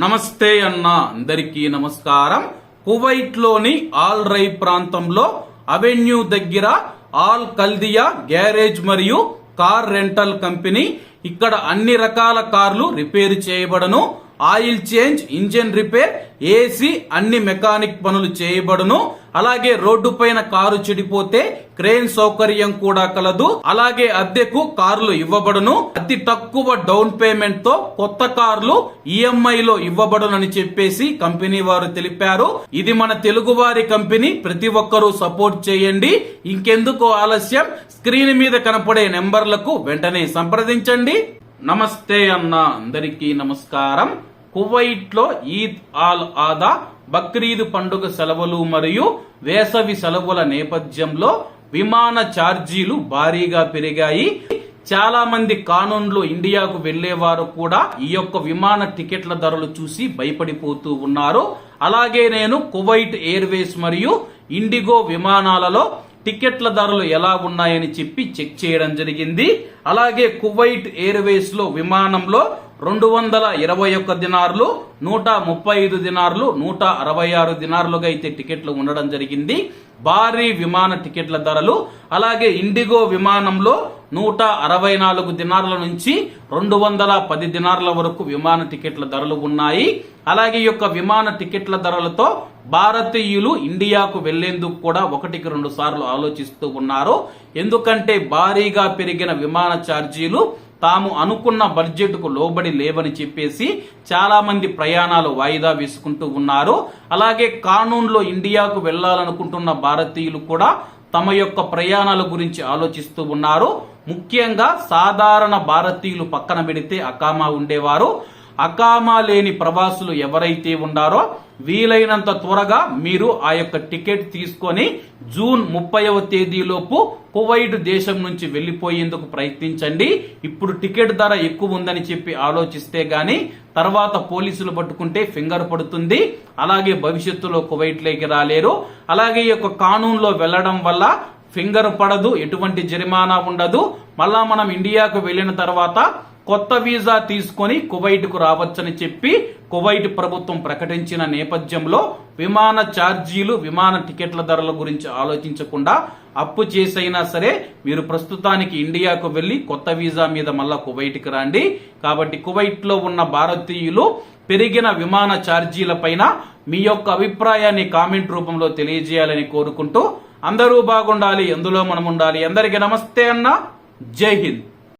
నమస్తే అన్న అందరికీ నమస్కారం. కువైట్ లోని ఆల్ రై ప్రాంతంలో అవెన్యూ దగ్గర ఆల్ కల్దియా గ్యారేజ్ మరియు కార్ రెంటల్ కంపెనీ. ఇక్కడ అన్ని రకాల కార్లు రిపేర్ చేయబడను. Oil change, engine repair, AC అన్ని మెకానిక్ పనులు చేయబడును. అలాగే రోడ్డు పైన కారు చెడిపోతే క్రేన్ సౌకర్యం కూడా కలదు. అలాగే అద్దెకు కార్లు ఇవ్వబడును. అతి తక్కువ డౌన్ పేమెంట్ తో కొత్త కార్లు ఈఎంఐ లో ఇవ్వబడునని చెప్పేసి కంపెనీ వారు తెలిపారు. ఇది మన తెలుగు వారి కంపెనీ, ప్రతి ఒక్కరూ సపోర్ట్ చేయండి. ఇంకెందుకు ఆలస్యం, స్క్రీన్ మీద కనపడే నెంబర్లకు వెంటనే సంప్రదించండి. నమస్తే అన్న అందరికీ నమస్కారం. కువైట్ లో ఈద్ ఆల్ ఆదా, బక్రీద్ పండుగ సెలవులు మరియు వేసవి సెలవుల నేపథ్యంలో విమాన ఛార్జీలు భారీగా పెరిగాయి. చాలా మంది కానూన్లో ఇండియాకు వెళ్లేవారు కూడా ఈ యొక్క విమాన టికెట్ల ధరలు చూసి భయపడిపోతూ ఉన్నారు. అలాగే నేను కువైట్ ఎయిర్వేస్ మరియు ఇండిగో విమానాలలో టికెట్ల ధరలు ఎలా ఉన్నాయని చెప్పి చెక్ చేయడం జరిగింది. అలాగే కువైట్ ఎయిర్వేస్ లో విమానంలో 221 దినార్లు, 135 దినార్లు, 166 దినార్లుగా అయితే టికెట్లు ఉండడం జరిగింది. భారీ విమాన టికెట్ల ధరలు. అలాగే ఇండిగో విమానంలో 164 దినార్ల నుంచి 210 దినార్ల వరకు విమాన టికెట్ల ధరలు ఉన్నాయి. అలాగే ఈ యొక్క విమాన టికెట్ల ధరలతో భారతీయులు ఇండియాకు వెళ్లేందుకు కూడా 1-2 సార్లు ఆలోచిస్తూ ఉన్నారు. ఎందుకంటే భారీగా పెరిగిన విమాన ఛార్జీలు తాము అనుకున్న బడ్జెట్ కు లోబడి లేవని చెప్పేసి చాలా మంది ప్రయాణాలు వాయిదా వేసుకుంటూ ఉన్నారు. అలాగే కానూన్లో ఇండియాకు వెళ్లాలనుకుంటున్న భారతీయులు కూడా తమ యొక్క ప్రయాణాల గురించి ఆలోచిస్తూ ఉన్నారు. ముఖ్యంగా సాధారణ భారతీయులు పక్కన పెడితే అకామా ఉండేవారు. అకామా లేని ప్రవాసులు ఎవరైతే ఉన్నారో వీలైనంత త్వరగా మీరు ఆ యొక్క టికెట్ తీసుకొని జూన్ 30వ తేదీలోపు కువైట్ దేశం నుంచి వెళ్లిపోయేందుకు ప్రయత్నించండి. ఇప్పుడు టికెట్ ధర ఎక్కువ ఉందని చెప్పి ఆలోచిస్తే గాని తర్వాత పోలీసులు పట్టుకుంటే ఫింగర్ పడుతుంది. అలాగే భవిష్యత్తులో కువైట్ లోకి రాలేరు. అలాగే ఈ యొక్క కానూన్లో వెళ్లడం వల్ల ఫింగర్ పడదు, ఎటువంటి జరిమానా ఉండదు. మళ్ళా మనం ఇండియాకు వెళ్లిన తర్వాత కొత్త వీసా తీసుకొని కువైట్ కు రావచ్చని చెప్పి కువైట్ ప్రభుత్వం ప్రకటించిన నేపథ్యంలో విమాన ఛార్జీలు, విమాన టికెట్ల ధరల గురించి ఆలోచించకుండా అప్పు చేసైనా సరే మీరు ప్రస్తుతానికి ఇండియాకు వెళ్లి కొత్త వీసా మీద మళ్ళా కువైట్ కి రండి. కాబట్టి కువైట్ లో ఉన్న భారతీయులు పెరిగిన విమాన ఛార్జీల పైన మీ యొక్క అభిప్రాయాన్ని కామెంట్ రూపంలో తెలియజేయాలని కోరుకుంటూ అందరూ బాగుండాలి, ఎందులో మనం ఉండాలి. అందరికీ నమస్తే అన్న, జై హింద్.